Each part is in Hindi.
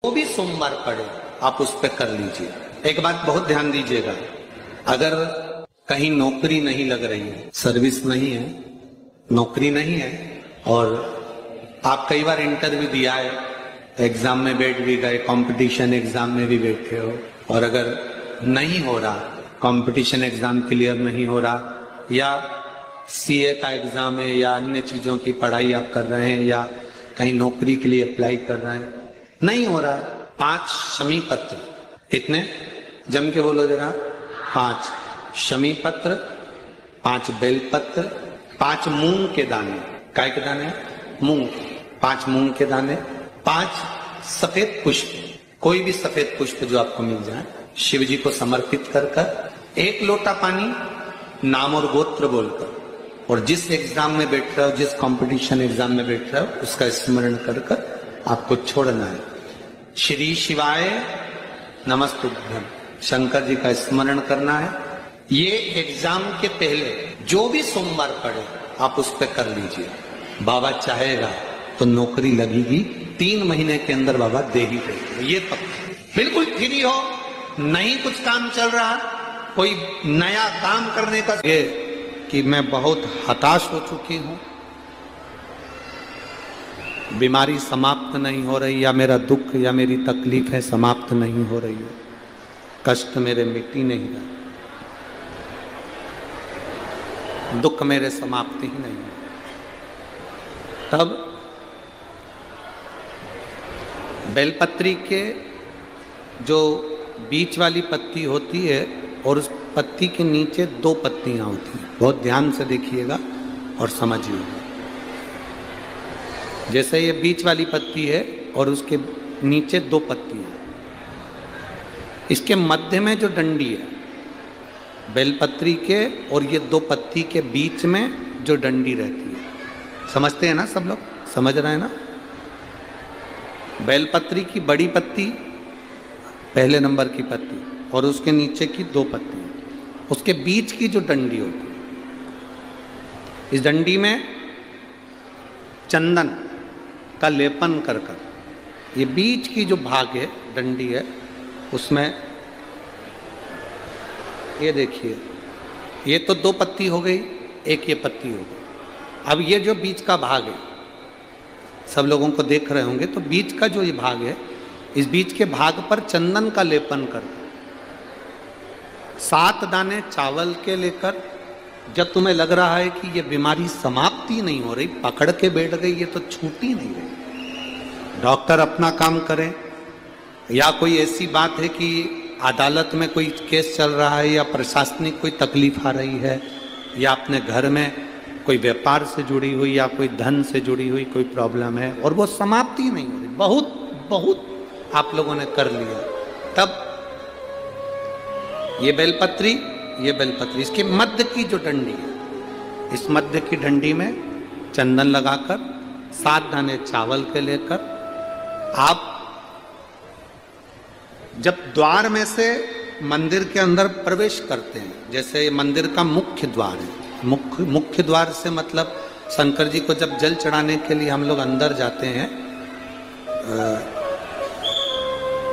जो भी सोमवार पड़े आप उस पर कर लीजिए। एक बात बहुत ध्यान दीजिएगा, अगर कहीं नौकरी नहीं लग रही है, सर्विस नहीं है, नौकरी नहीं है और आप कई बार इंटरव्यू दिया है, एग्जाम में बैठ भी गए, कंपटीशन एग्जाम में भी बैठे हो और अगर नहीं हो रहा, कंपटीशन एग्जाम क्लियर नहीं हो रहा या सीए का एग्जाम है या अन्य चीजों की पढ़ाई आप कर रहे हैं या कहीं नौकरी के लिए अप्लाई कर रहे हैं, नहीं हो रहा, 5 शमी पत्र, कितने जम के बोलो जरा, 5 शमी पत्र, 5 बेल पत्र, 5 मूंग के दाने, काय के दाने, मूंग, 5 मूंग के दाने, 5 सफेद पुष्प, कोई भी सफेद पुष्प जो आपको मिल जाए, शिव जी को समर्पित कर कर 1 लोटा पानी नाम और गोत्र बोलकर, और जिस एग्जाम में बैठ रहे हो, जिस कंपटीशन एग्जाम में बैठ रहे हो, उसका स्मरण कर कर आपको छोड़ना है। श्री शिवाय नमस्तुभ्यम, शंकर जी का स्मरण करना है। ये एग्जाम के पहले जो भी सोमवार पड़े आप उस पर कर लीजिए। बाबा चाहेगा तो नौकरी लगेगी, 3 महीने के अंदर बाबा दे ही देगा, ये पक्का। बिल्कुल फ्री हो, नहीं कुछ काम चल रहा, कोई नया काम करने का, ये कि मैं बहुत हताश हो चुकी हूं, बीमारी समाप्त नहीं हो रही, या मेरा दुख या मेरी तकलीफ है समाप्त नहीं हो रही है, कष्ट मेरे मिट ही नहीं रहा, दुख मेरे समाप्त ही नहीं है, तब बेलपत्री के जो बीच वाली पत्ती होती है और उस पत्ती के नीचे 2 पत्तियां होती हैं, बहुत ध्यान से देखिएगा और समझिएगा। जैसे ये बीच वाली पत्ती है और उसके नीचे 2 पत्तियां, इसके मध्य में जो डंडी है बेलपत्री के और ये 2 पत्ती के बीच में जो डंडी रहती है, समझते हैं ना सब लोग, समझ रहे हैं ना? बेलपत्री की बड़ी पत्ती, पहले नंबर की पत्ती, और उसके नीचे की 2 पत्ती, उसके बीच की जो डंडी होती है, इस डंडी में चंदन का लेपन कर कर, ये बीच की जो भाग है, डंडी है, उसमें ये देखिए, ये तो 2 पत्ती हो गई, एक ये पत्ती हो गई। अब ये जो बीच का भाग है, सब लोगों को देख रहे होंगे, तो बीच का जो ये भाग है, इस बीच के भाग पर चंदन का लेपन कर 7 दाने चावल के लेकर, जब तुम्हें लग रहा है कि ये बीमारी समाप्ति नहीं हो रही, पकड़ के बैठ गई, ये तो छूटी नहीं रही, डॉक्टर अपना काम करें, या कोई ऐसी बात है कि अदालत में कोई केस चल रहा है या प्रशासनिक कोई तकलीफ आ रही है, या अपने घर में कोई व्यापार से जुड़ी हुई या कोई धन से जुड़ी हुई कोई प्रॉब्लम है और वो समाप्ति नहीं हो रही, बहुत बहुत आप लोगों ने कर लिया, तब ये बेलपत्री, इसके मध्य की जो डंडी है, इस मध्य की डंडी में चंदन लगाकर 7 दाने चावल के लेकर, आप जब द्वार में से मंदिर के अंदर प्रवेश करते हैं, जैसे मंदिर का मुख्य द्वार है, मुख्य द्वार से मतलब शंकर जी को जब जल चढ़ाने के लिए हम लोग अंदर जाते हैं,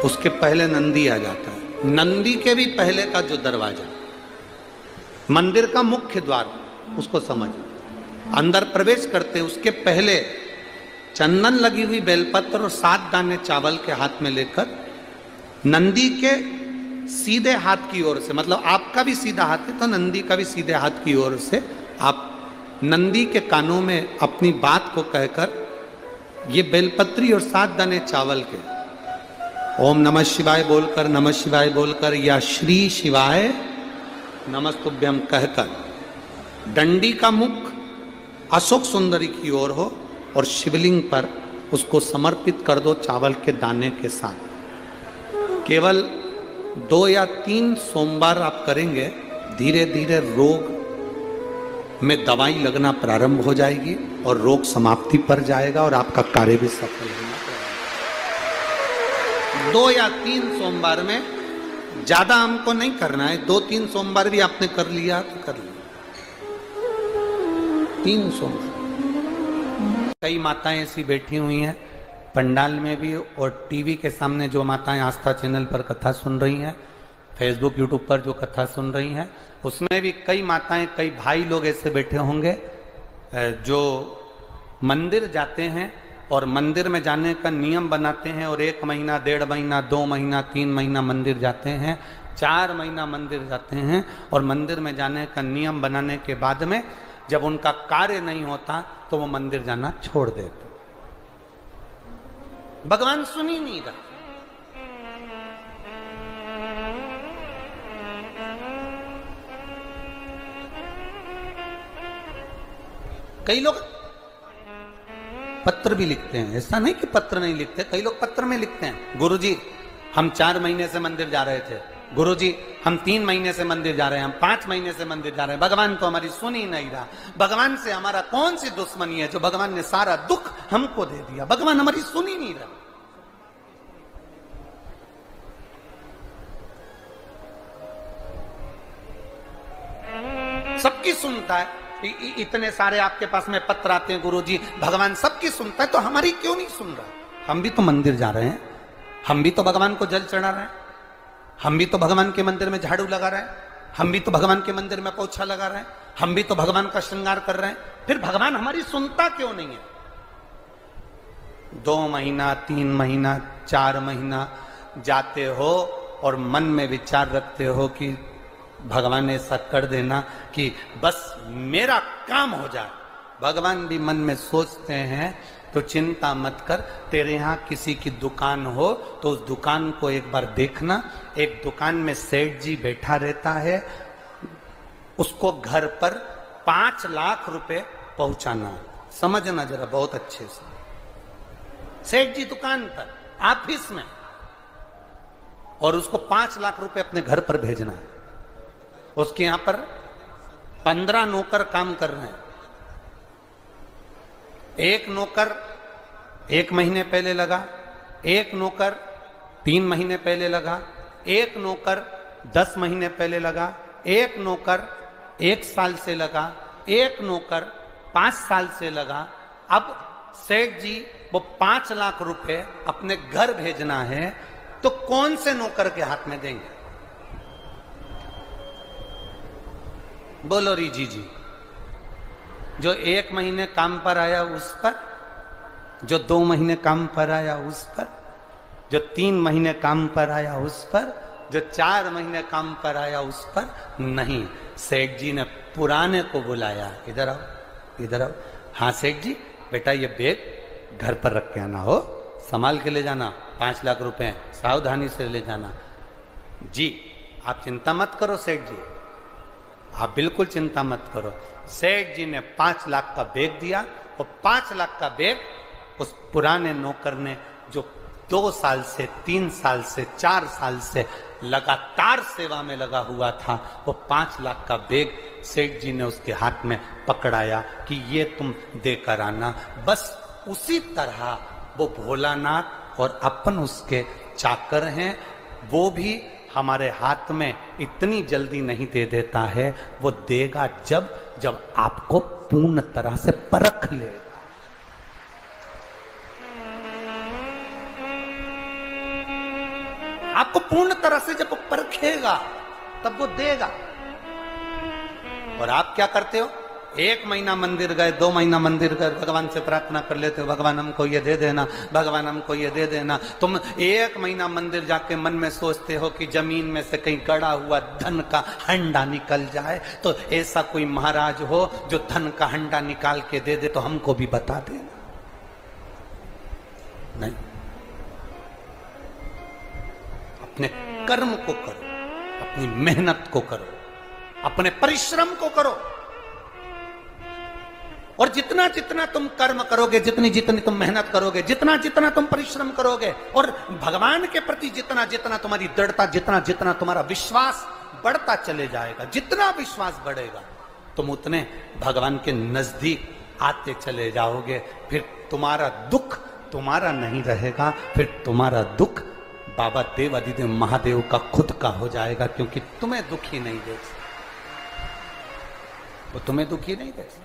उसके पहले नंदी आ जाता है, नंदी के भी पहले का जो दरवाजा, मंदिर का मुख्य द्वार, उसको समझ, अंदर प्रवेश करते उसके पहले चंदन लगी हुई बेलपत्र और 7 दाने चावल के हाथ में लेकर, नंदी के सीधे हाथ की ओर से, मतलब आपका भी सीधा हाथ है तो नंदी का भी सीधे हाथ की ओर से, आप नंदी के कानों में अपनी बात को कहकर ये बेलपत्री और 7 दाने चावल के ओम नमः शिवाय बोलकर, नमः शिवाय बोलकर, या श्री शिवाय नमस्तुभ्यम कहकर, डंडी का मुख अशोक सुंदरी की ओर हो और शिवलिंग पर उसको समर्पित कर दो चावल के दाने के साथ। केवल 2 या 3 सोमवार आप करेंगे, धीरे धीरे रोग में दवाई लगना प्रारंभ हो जाएगी और रोग समाप्ति पर जाएगा और आपका कार्य भी सफल होगा। 2 या 3 सोमवार में, ज्यादा हमको नहीं करना है, 2-3 सोमवार भी आपने कर लिया तो कर लिया, 3 सोमवार। कई माताएं ऐसी बैठी हुई हैं पंडाल में भी और टीवी के सामने जो माताएं आस्था चैनल पर कथा सुन रही हैं, फेसबुक यूट्यूब पर जो कथा सुन रही हैं, उसमें भी कई माताएं, कई भाई लोग ऐसे बैठे होंगे जो मंदिर जाते हैं और मंदिर में जाने का नियम बनाते हैं और 1 महीना, 1.5 महीना, 2 महीना, 3 महीना मंदिर जाते हैं, 4 महीना मंदिर जाते हैं और मंदिर में जाने का नियम बनाने के बाद में जब उनका कार्य नहीं होता तो वो मंदिर जाना छोड़ देते। भगवान सुन ही नहीं रहा। कई लोग पत्र भी लिखते हैं, ऐसा नहीं कि पत्र नहीं लिखते, कई लोग पत्र में लिखते हैं, गुरुजी हम 4 महीने से मंदिर जा रहे थे, गुरुजी हम 3 महीने से मंदिर जा रहे हैं, हम 5 महीने से मंदिर जा रहे हैं, भगवान तो हमारी सुन ही नहीं रहा। भगवान से हमारा कौन सी दुश्मनी है जो भगवान ने सारा दुख हमको दे दिया, भगवान हमारी सुन ही नहीं रहा। सबकी सुनता है, इतने सारे आपके पास में पत्र आते हैं, गुरुजी भगवान सबकी सुनता है तो हमारी क्यों नहीं सुन रहा? हम भी तो मंदिर जा रहे हैं, हम भी तो भगवान को जल चढ़ा रहे हैं, हम भी तो भगवान के मंदिर में झाड़ू लगा रहे हैं, हम भी तो भगवान के मंदिर में पोछा लगा रहे हैं, हम भी तो भगवान का श्रृंगार कर रहे हैं, फिर भगवान हमारी सुनता क्यों नहीं है? 2 महीना, 3 महीना, 4 महीना जाते हो और मन में विचार रखते हो कि भगवान ऐसा कर देना कि बस मेरा काम हो जाए। भगवान भी मन में सोचते हैं तो चिंता मत कर, तेरे यहाँ किसी की दुकान हो तो उस दुकान को एक बार देखना। एक दुकान में सेठ जी बैठा रहता है, उसको घर पर 5 लाख रुपए पहुंचाना। समझना जरा बहुत अच्छे से, सेठ जी दुकान पर, ऑफिस में, और उसको 5 लाख रुपए अपने घर पर भेजना है। उसके यहां पर 15 नौकर काम कर रहे हैं। एक नौकर 1 महीने पहले लगा, एक नौकर 3 महीने पहले लगा, एक नौकर 10 महीने पहले लगा, एक नौकर 1 साल से लगा, एक नौकर 5 साल से लगा। अब सेठ जी वो 5 लाख रुपए अपने घर भेजना है तो कौन से नौकर के हाथ में देंगे? बोलो रीजी जी, जो 1 महीने काम पर आया उस पर, जो 2 महीने काम पर आया उस पर, जो 3 महीने काम पर आया उस पर, जो 4 महीने काम पर आया उस पर नहीं। सेठ जी ने पुराने को बुलाया, इधर आओ, इधर आओ। हाँ सेठ जी, बेटा ये बैग घर पर रख के आना, हो संभाल के ले जाना, 5 लाख रुपए सावधानी से ले जाना। जी आप चिंता मत करो सेठ जी, आप बिल्कुल चिंता मत करो। सेठ जी ने 5 लाख का बैग दिया और 5 लाख का बैग उस पुराने नौकर ने, जो 2 साल से, 3 साल से, 4 साल से लगातार सेवा में लगा हुआ था, वो 5 लाख का बैग सेठ जी ने उसके हाथ में पकड़ाया कि ये तुम देकर आना। बस उसी तरह वो भोलानाथ और अपन उसके चाकर हैं, वो भी हमारे हाथ में इतनी जल्दी नहीं दे देता है, वो देगा जब जब आपको पूर्ण तरह से परख लेगा। आपको पूर्ण तरह से जब वो परखेगा तब वो देगा। और आप क्या करते हो? 1 महीना मंदिर गए, 2 महीना मंदिर गए, भगवान से प्रार्थना कर लेते हो, भगवान हमको ये दे देना, भगवान हमको ये दे देना। तुम 1 महीना मंदिर जाके मन में सोचते हो कि जमीन में से कहीं गड़ा हुआ धन का हंडा निकल जाए, तो ऐसा कोई महाराज हो जो धन का हंडा निकाल के दे दे तो हमको भी बता देना। नहीं, अपने कर्म को करो, अपनी मेहनत को करो, अपने परिश्रम को करो। और जितना जितना तुम कर्म करोगे, जितनी जितनी तुम मेहनत करोगे, जितना जितना तुम परिश्रम करोगे, और भगवान के प्रति जितना जितना तुम्हारी दृढ़ता, जितना जितना तुम्हारा विश्वास बढ़ता चले जाएगा, जितना विश्वास बढ़ेगा तुम उतने भगवान के नजदीक आते चले जाओगे। फिर तुम्हारा दुख तुम्हारा नहीं रहेगा, फिर तुम्हारा दुख बाबा देव अधिदेव महादेव का खुद का हो जाएगा, क्योंकि तुम्हें दुखी नहीं देख सकते, वो तुम्हें दुखी नहीं देख सकते।